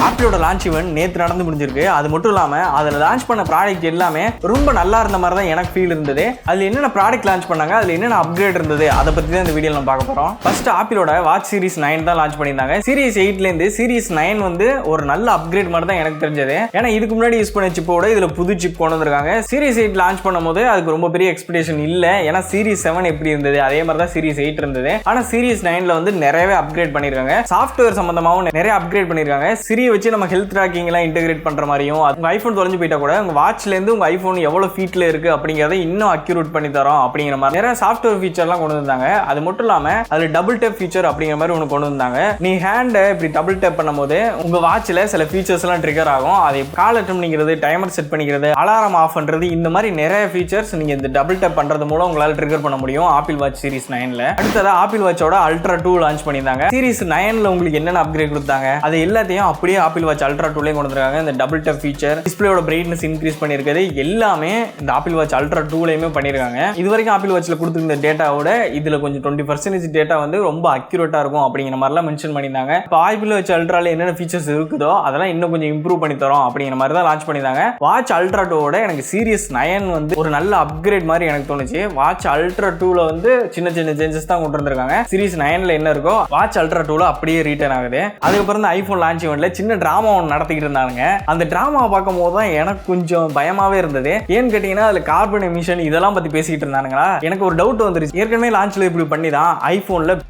ஆப்பிளோட launch event நேற்று நடந்து முடிஞ்சிருக்கு. அது மட்டும் இல்லாமல் அதில் லான்ச் பண்ண ப்ராடக்ட் எல்லாமே ரொம்ப நல்லா இருந்த மாதிரி தான் எனக்கு ஃபீல் இருந்தது. அதில் என்னென்ன ப்ராடக்ட் லான்ச் பண்ணாங்க, அதில் என்னென்ன அப்கிரேட் இருந்தது, அதை பற்றி தான் இந்த வீடியோவில் நம்ம பார்க்க போகிறோம். ஃபர்ஸ்ட் ஆப்பிளோட வாட்ச் சீரிஸ் 9 தான் லான்ச் பண்ணியிருந்தாங்க. சீரிஸ் 8லேருந்து சீரிஸ் 9 வந்து ஒரு நல்ல அப்கிரேட் மாதிரி தான் எனக்கு தெரிஞ்சது. ஏன்னா இதுக்கு முன்னாடி யூஸ் பண்ண சிப்போட இதில் புது சிப் கொண்டு வந்திருக்காங்க. சீரிஸ் 8 லான்ச் பண்ணும்போது அதுக்கு ரொம்ப பெரிய எக்ஸ்பெக்டேஷன் இல்லை. ஏன்னா சீரிஸ் 7 எப்படி இருந்தது அதே மாதிரி தான் சீரிஸ் 8 இருந்தது. ஆனால் சீரிஸ் 9ல வந்து நிறையவே அப்கிரேட் பண்ணியிருக்காங்க. சாஃப்ட்வேர் சம்பந்தமாகவும் நிறைய அப்கிரேட் பண்ணியிருக்காங்க. சிரியை வச்சு நம்ம ஹெல்த் ட்ராக்கிங் எல்லாம் இன்டெகிரேட் பண்ற மாதிரியும், உங்க ஐபோன் தொலைஞ்சு போயிட்டா கூட உங்க வாட்ச்ல இருந்து உங்க ஐபோன் எவ்வளவு ஃபீட்ல இருக்கு அப்படிங்கறத இன்னும் அக்யூரேட் பண்ணி தரோம் அப்படிங்கிற மாதிரி நிறைய சாஃப்ட்வேர் ஃபீச்சர்லாம் கொண்டு வந்தாங்க. அது மட்டும் இல்லாம அதுல டபுள் டேப் ஃபீச்சர் அப்படிங்கிற மாதிரி ஒன்று கொண்டு வந்தாங்க. நீ ஹேண்டை இப்படி டபுள் டேப் பண்ணும்போது உங்க வாட்ச்ல சில ஃபீச்சர்ஸ் எல்லாம் ட்ரிகர் ஆகும். அதை கால் அட்டன் பண்ணிக்கிறது, டைமர் செட் பண்ணிக்கிறது, அலாரம் ஆஃப் பண்றது, இந்த மாதிரி நிறைய ஃபீச்சர்ஸ் நீங்க இந்த டபுள் டேப் பண்றது மூலம் உங்களால ட்ரிகர் பண்ண முடியும் ஆப்பிள் வாட்ச் சீரிஸ் 9ல. அடுத்ததா ஆப்பிள் வாட்சோட அல்ட்ரா 2 லான்ச் பண்ணியிருந்தாங்க. சீரிஸ் 9ல உங்களுக்கு என்னென்ன அப்கிரேட் கொடுத்தாங்க அது எல்லாத்தையும் அப்படியே ஆப்பிள் வாட்ச் அல்ட்ரா 2லையும் கொண்டு வந்திருக்காங்க. இந்த டபுள் டேப் ஃபீச்சர், டிஸ்பிளேயோட பிரைட்னஸ் இன்க்ரீஸ் பண்ணியிருக்கிறது எல்லாமே இந்த ஆப்பிள் வாட்ச் அல்ட்ரா 2லையுமே பண்ணியிருக்காங்க. இது வரைக்கும் ஆப்பிள் வாட்ச்ல கொடுத்துருந்த டேட்டாவோட இதுல கொஞ்சம் 20% டேட்டா வந்து ரொம்ப அக்யூரேட்டா இருக்கும் அப்படிங்கிற மாதிரிலாம் மென்ஷன் பண்ணியிருந்தாங்க. இப்போ ஆப்பிள் வாட்ச் அல்ட்ரால என்னென்ன ஃபீச்சர்ஸ் இருக்குதோ அதெல்லாம் இன்னும் கொஞ்சம் இம்ப்ரூவ் பண்ணி தரோம் அப்படிங்கிற மாதிரி தான் லான்ச் பண்ணியிருந்தாங்க. வாட்ச் அல்ட்ரா 2வோட எனக்கு சீரிஸ் 9 வந்து ஒரு நல்ல அப்கிரேட் மாதிரி எனக்கு தோணுச்சு. வாட்ச் அல்ட்ரா 2ல வந்து சின்ன சின்ன சேஞ்சஸ் தான் கொண்டு வந்திருக்காங்க. சீரிஸ் 9ல என்ன இருக்கோ வாட்ச் அல்ட்ரா 2ல அப்படியே ரீட்டர்ன் ஆகுது. அதுக்கப்புறம் தான் ஐபோன் லான்ச் ஈவென்ட்ல சின்ன டிராமா ஒன்று நடத்திக்கிட்டு இருந்தாங்க. அந்த டிராமாவை பார்க்கும் போது தான் எனக்கு கொஞ்சம் பயமாவே இருந்தது. ஏன்னு கேட்டீங்கன்னா அதுல கார்பன் எமிஷன் இதெல்லாம் பத்தி பேசிக்கிட்டு இருந்தானுங்களா, எனக்கு ஒரு டவுட் வந்துருச்சு. ஏற்கனவே லான்ச்ல இப்படி பண்ணி தான் ஐபோன்ல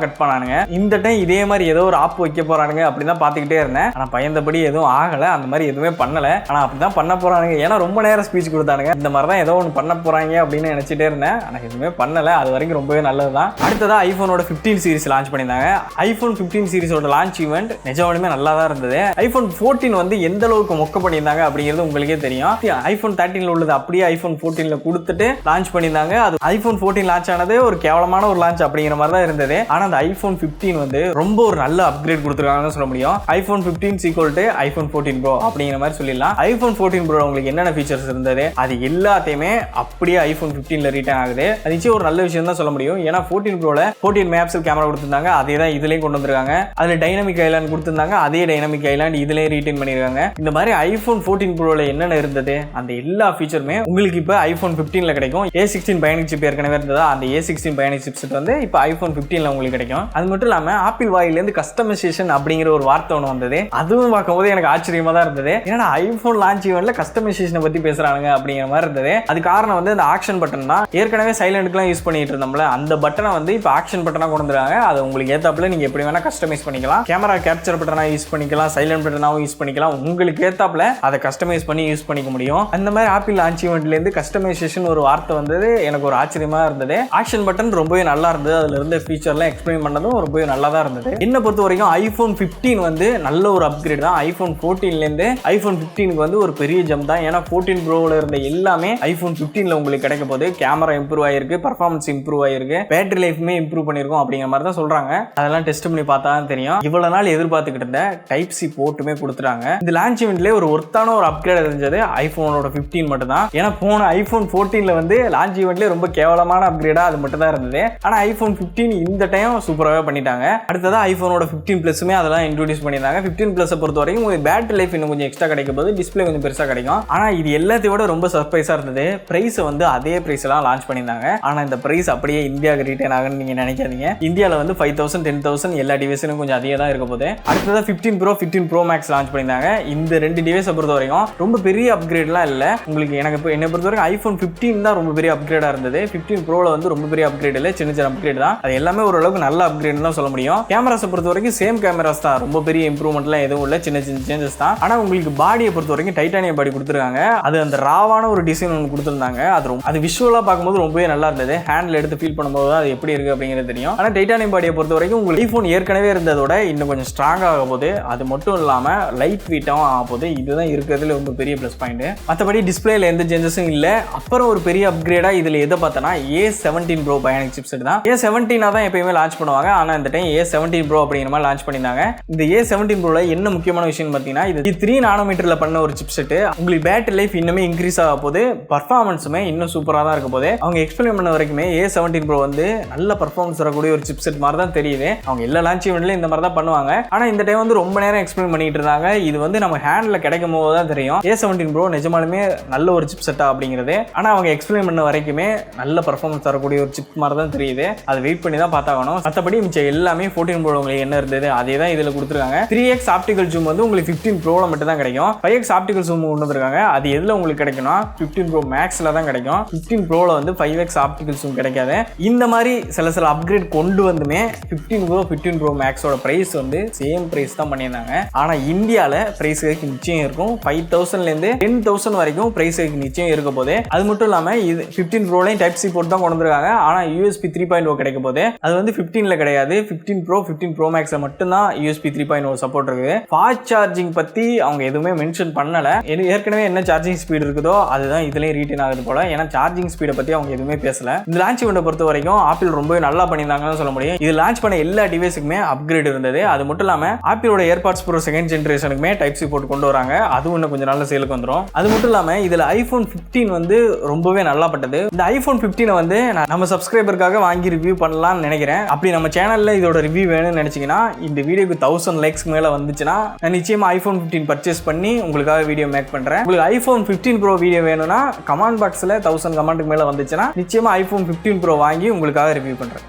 கட் பண்ணானுங்க. இந்த டைம் இதே மாதிரி ஏதோ ஒரு ஆப் வைக்க போறானுங்க அப்படிதான் பாத்துக்கிட்டே இருந்தேன். ஆனா பயந்தபடி எதுவும் ஆகல, அந்த மாதிரி எதுவுமே பண்ணல. ஆனா அப்படிதான் பண்ண போறானுங்க. ஏன்னா ரொம்ப நேரம் ஸ்பீச் கொடுத்தானுங்க. இந்த மாதிரி தான் ஏதோ ஒன்று பண்ண போறாங்க அப்படின்னு நினைச்சிட்டே இருந்தேன். ஆனா எதுவுமே பண்ணல. அது வரைக்கும் ரொம்பவே நல்லதுதான். அடுத்ததா ஐபோனோட 15 சீரிஸ் லான்ச் பண்ணியிருந்தாங்க. ஐபோன் 15 சீரிஸோட லான்ச் ஈவென்ட் நிஜமாலுமே நல்லா தான் இருந்தது. ஐபோன் 14 வந்து எந்த அளவுக்கு மொக்க பண்ணியிருந்தாங்க அப்படிங்கிறது உங்களுக்கே தெரியும். ஐபோன் 13ல உள்ளது அப்படியே ஐபோன் 14ல கொடுத்துட்டு லான்ச் பண்ணியிருந்தாங்க. அது ஐபோன் 14 லான்ச் ஆனது ஒரு கேவலமான ஒரு லான்ச் அப்படிங்கிற மாதிரி தான் இருந்தது. ஆனா அந்த ஐபோன் 15 வந்து ரொம்ப ஒரு நல்ல அப்கிரேட் கொடுத்துருக்காங்கன்னு சொல்ல முடியும். IPhone 15 equal to iPhone 14 bro அப்படிங்கிற மாதிரி சொல்லிடலாம். ஐபோன் 14 ப்ரோ உங்களுக்கு என்னென்ன ஃபீச்சர்ஸ் இருந்தது அது எல்லாத்தையுமே அப்படியே ஐபோன் 15ல ரிட்டர்ன் ஆகுது. அது நிச்சயம் ஒரு நல்ல விஷயம் தான் சொல்ல முடியும். ஏன்னா 14 ப்ரோல 14 மெகாபிக்சல் கேமரா கொடுத்திருந்தாங்க. அதே தான் இதுலயும் கொண்டு வந்திருக்காங்க. அதுல டைனமிக் ஐலாண்ட் கொடுத்திருந்தாங்க. அதே டைனமிக் ஐலாண்ட் இதுலயும் ரீட்டைன் பண்ணிருக்காங்க. இந்த மாதிரி ஐபோன் 14 ப்ரோல என்னென்ன இருந்தது அந்த எல்லா ஃபீச்சருமே உங்களுக்கு இப்ப ஐபோன் 15ல கிடைக்கும். A16 பயோனிக் சிப் ஏற்கனவே இருந்ததா, அந்த A16 பயோனிக் சிப்செட் வந்து இப்ப ஐபோன் 15ல உங்களுக்கு கிடைக்கும். அது மட்டும் இல்லாம ஆப்பிள் வாயிலிருந்து கஸ்டமைசேஷன் அப்படிங்கிற ஒரு வார்த்தை ஒன்று வந்தது. அதுவும் பார்க்கும்போது எனக்கு ஆச்சரியமா தான் இருந்தது. ஏன்னா ஐபோன் லான்ச் ஈவென்ட்ல கஸ்டமைசேஷனை பத்தி பேசுறாங்க அப்படிங்கிற மாதிரி இருந்தது. அது காரணம் வந்து அந்த ஆக்ஷன் பட்டன் தான். ஏற்கனவே சைலண்ட்க்குலாம் யூஸ் பண்ணிட்டு இருந்தோம்ல, அந்த பட்டனை வந்து இப்போ ஆக்ஷன் பட்டனா கொண்டு வந்துருக்காங்க. அது உங்களுக்கு ஏத்தாப்புல நீங்க எப்படி வேணா கஸ்டமைஸ் பண்ணிக்கலாம். கேமரா கேப்சர் பட்டனா யூஸ் பண்ணிக்கலாம், சைலண்ட் பட்டனாவும் யூஸ் பண்ணிக்கலாம். உங்களுக்கு ஏத்தாப்புல அதை கஸ்டமைஸ் பண்ணி யூஸ் பண்ணிக்க முடியும். அந்த மாதிரி ஆப்பிள் லான்ச் ஈவென்ட்ல இருந்து கஸ்டமைசேஷன் ஒரு வார்த்தை வந்தது எனக்கு ஒரு ஆச்சரியமா இருந்தது. ஆக்ஷன் பட்டன் ரொம்பவே நல்லா இருந்தது. அதுல இருந்த ஃபீச்சர்லாம் எக்ஸ்பிளைன் பண்ணதும் ரொம்பவே நல்லா தான் இருந்தது. என்ன பொறுத்த வரைக்கும் ஐபோன் 15 வந்து நல்ல ஒரு அப்கிரேட் தான். ஐபோன் 14ல இருந்து ஐபோன் 15க்கு வந்து ஒரு பெரிய ஜம்ப் தான். ஏன்னா 14 ப்ரோல இருந்த எல்லாமே ஐபோன் 15ல உங்களுக்கு கிடைக்க போகுது. கேமரா இம்ப்ரூவ் ஆயிருக்கு, பர்ஃபார்மன்ஸ் இம்ப்ரூவ் ஆயிருக்கு, பேட்டரி லைஃப்மே இம்ப்ரூவ் பண்ணிருக்கோம் அப்படிங்கிற மாதிரி தான் சொல்றாங்க. அதெல்லாம் டெஸ்ட் பண்ணி பார்த்தா தான் தெரியும். இவ்வளவு நாள் எதிர்பார்த்துக்கிட்டு இருந்த டைப் சி போர்ட்டுமே கொடுத்துட்டாங்க. இந்த லான்ச் ஈவென்ட்ல ஒரு ஒர்த்தான ஒரு அப்கிரேட் இருந்தது ஐபோனோட 15 மட்டும் தான். ஏன்னா போன ஐபோன் 14ல வந்து லான்ச் ஈவென்ட்ல ரொம்ப கேவலமான அப்கிரேடா அது மட்டும் தான் இருந்தது. ஆனா ஐபோன் 15 இந்த டைம் சூப்பராகவே பண்ணிட்டாங்க. அடுத்ததா ஐபோனோட 15 பிளஸ்மே அதெல்லாம் இன்ட்ரோடியூஸ் பண்ணியிருந்தாங்க. 15 பிளஸ் பொறுத்த வரைக்கும் உங்களுக்கு பேட்டரி லைஃப் இன்னும் கொஞ்சம் எக்ஸ்ட்ரா கிடைக்கும் போது டிஸ்பிளே கொஞ்சம் பெருசா கிடைக்கும். ஆனா இது எல்லாத்தையும் விட ரொம்ப சர்ப்ரைஸா இருந்தது. பிரைஸ் வந்து அதே பிரைஸ் எல்லாம் லான்ச் பண்ணியிருந்தாங்க. ஆனா இந்த பிரைஸ் அப்படியே இந்தியாவுக்கு ரிட்டர்ன் ஆகுன்னு நீங்க நினைக்காதீங்க. இந்தியாவில் வந்து 5000 10,000 எல்லா டிவைஸும் கொஞ்சம் அதிகம் தான் இருக்க போது. அடுத்ததா 15 ப்ரோ 15 ப்ரோ மேக்ஸ் லான்ச் பண்ணியிருந்தாங்க. இந்த ரெண்டு டிவைஸை பொறுத்த வரைக்கும் ரொம்ப பெரிய அப்கிரேட்லாம் இல்லை. உங்களுக்கு எனக்கு என்னை பொறுத்த வரைக்கும் ஐபோன் 15 தான் ரொம்ப பெரிய அப்கிரேடா இருந்தது. 15 ப்ரோல வந்து ரொம்ப பெரிய அப்கிரேட் இல்லை, சின்ன சின்ன அப்கிரேட் தான். அது எல்லாமே ஓரளவுக்கு நல்ல அப்கிரேட் தான் சொல்ல முடியும். கேமராஸை பொறுத்த வரைக்கும் சேம் கேமராஸ் தான், ரொம்ப பெரிய இம்ப்ரூவ்மெண்ட்லாம் எதுவும் இல்லை, சின்ன சின்ன சேஞ்சஸ் தான். ஆனால் உங்களுக்கு பாடியை பொறுத்த வரைக்கும் டைட்டானியம் பாடி கொடுத்துருக்காங்க. அது அந்த ராவான ஒரு டிசைன் ஒன்று கொடுத்துருந்தாங்க. அது விஷுவலாக பார்க்கும்போது ரொம்பவே நல்லா இருந்தது. ஹேண்டில் எடுத்து ஃபீல் பண்ணும்போது அது எப்படி இருக்கு அப்படிங்கிறது தெரியும். ஆனால் டைட்டானியம் பாடியை பொறுத்த வரைக்கும் உங்களுக்கு ஐபோன் ஏற்கனவே இருந்ததோட இன்னும் கொஞ்சம் ஸ்ட்ராங் ஆக போகுது. அது மட்டும் இல்லாமல் லைட் வெயிட்டாகவும் ஆக போகுது. இதுதான் இருக்கிறதுல ரொம்ப பெரிய ப்ளஸ் பாயிண்ட். மற்றபடி டிஸ்பிளேல எந்த சேஞ்சஸும் இல்லை. அப்புறம் ஒரு பெரிய அப்கிரேடா இதில் எதை பார்த்தோன்னா A17 ப்ரோ பயோனிக் சிப்செட் தான். A17 தான் எப்பயுமே லான்ச் பண்ணுவாங்க. ஆனால் இந்த டைம் A17 Pro அப்படிங்கிற மாதிரி லான்ச் பண்ணியிருந்தாங்க. இந்த A17 Proல என்ன முக்கியமான விஷயம் பார்த்தீங்கன்னா, இது 3 நானோமீட்டரில் பண்ண ஒரு சிப் செட்டு. உங்களுக்கு பேட்டரி லைஃப் இன்னுமே இன்க்ரீஸ் ஆக போது, பர்ஃபார்மன்ஸுமே இன்னும் சூப்பராக தான் இருக்க போது. அவங்க எக்ஸ்பிளைன் பண்ண வரைக்குமே A17 Pro வந்து நல்ல பர்ஃபார்மன்ஸ் வரக்கூடிய ஒரு சிப் செட் மாதிரி தான் தெரியுது. அவங்க எல்லா லான்ச் ஈவெண்ட்லையும் இந்த மாதிரி தான் பண்ணுவாங்க. ஆனால் இந்த டைம் வந்து ரொம்ப நேரம் எக்ஸ்பிளைன் பண்ணிட்டு இருந்தாங்க. இது வந்து நம்ம ஹேண்டில் கிடைக்கும் போது தான் தெரியும் A17 Pro நிஜமாலுமே நல்ல ஒரு சிப் செட்டா அப்படிங்கிறது. ஆனால் அவங்க எக்ஸ்பிளைன் பண்ண வரைக்குமே நல்ல பர்ஃபார்மன்ஸ் தரக்கூடிய ஒரு சிப் மாதிரி தான் தெரியுது. அது வெயிட் பண்ணி தான் பார்த்தாகணும். மற்றபடி மிச்சம் எல்லாமே 14 Pro உங்களுக்கு என்ன இருந்தது அதே தான் இதில் கொடுத்துருக்காங்க. 3x ஆப்டிகல் ஜூம் வந்து உங்களுக்கு 15 Proல மட்டும் தான் கிடைக்கும். 5x ஆப்டிகல் ஜூம் கொண்டு வந்திருக்காங்க. அது எதில் உங்களுக்கு கிடைக்கும்னா 15 Pro Maxல தான் கிடைக்கும். 15 Proல வந்து 5x ஆப்டிகல் ஜூம் கிடைக்காது. இந்த மாதிரி சில அப்கிரேட் கொண்டு வந்துமே 15 Pro Maxோட பிரைஸ் வந்து சேம் பிரைஸ் தான் பண்ணியிருந்தாங்க. ஆனால் இந்தியாவில் பிரைஸ் நிச்சயம் இருக்கும். 5000லேருந்து 10,000 வரைக்கும் பிரைஸ் நிச்சயம் இருக்க போது. அது மட்டும் இல்லாமல் இது 15 Proலையும் டைப் சி போர்ட் தான் கொண்டு வந்திருக்காங்க. ஆனால் USB 3.0 கிடைக்க போது. அது வந்து 15ல கிடையாது. 15 Pro 15 Pro Maxல மட்டும்தான் USB 3.0 சப்போர்ட் இருக்குது. ஃபாஸ்ட் சார்ஜிங் பற்றி அவங்க எதுவுமே மென்ஷன் பண்ணல. ஏற்கனவே என்ன சார்ஜிங் ஸ்பீடு இருக்குதோ அதுதான் இதுலேயும் ரீட்டைன் ஆகுது போல. ஏன்னா சார்ஜிங் ஸ்பீடை பற்றி அவங்க எதுவுமே பேசல. இந்த லான்ச் ஈவெண்ட்டை பொறுத்த வரைக்கும் ஆப்பிள் ரொம்பவே நல்லா பண்ணியிருந்தாங்கன்னு சொல்ல முடியும். இது லான்ச் பண்ண எல்லா டிவைஸுக்குமே அப்கிரேட் இருந்தது. அது மட்டும் இல்லாமல் ஆப்பிளோட ஏர்பாட்ஸ் ப்ரோ செகண்ட் ஜென்ரேஷனுக்குமே டைப் சி போர்ட் கொண்டு வராங்க. அதுவும் இன்னும் கொஞ்சம் நல்ல சேலுக்கு வந்துடும். அது மட்டும் இல்லாமல் இதில் iPhone 15 வந்து ரொம்பவே நல்லா பட்டது. இந்த iPhone 15 வந்து நம்ம சப்ஸ்கிரைபருக்காக வாங்கி ரிவ்யூ பண்ணலாம்னு நினைக்கிறேன். அப்படி நம்ம சேனலில் இதோட ரிவ்யூ வேணும்னு நினைச்சிங்கன்னா இந்த வீடியோக்கு 1000 லைக்ஸ் மேலே வந்துச்சுன்னா நான் நிச்சயமாக iPhone 15 பர்ச்சேஸ் பண்ணி உங்களுக்காக வீடியோ மேக் பண்ணுறேன். உங்களுக்கு iPhone 15 Pro வீடியோ வேணும்னா கமெண்ட் பாக்ஸில் 1000 கமெண்ட்டுக்கு மேலே வந்துச்சுன்னா நிச்சயமாக iPhone 15 Pro வாங்கி உங்களுக்காக ரிவ்யூ பண்ணுறேன்.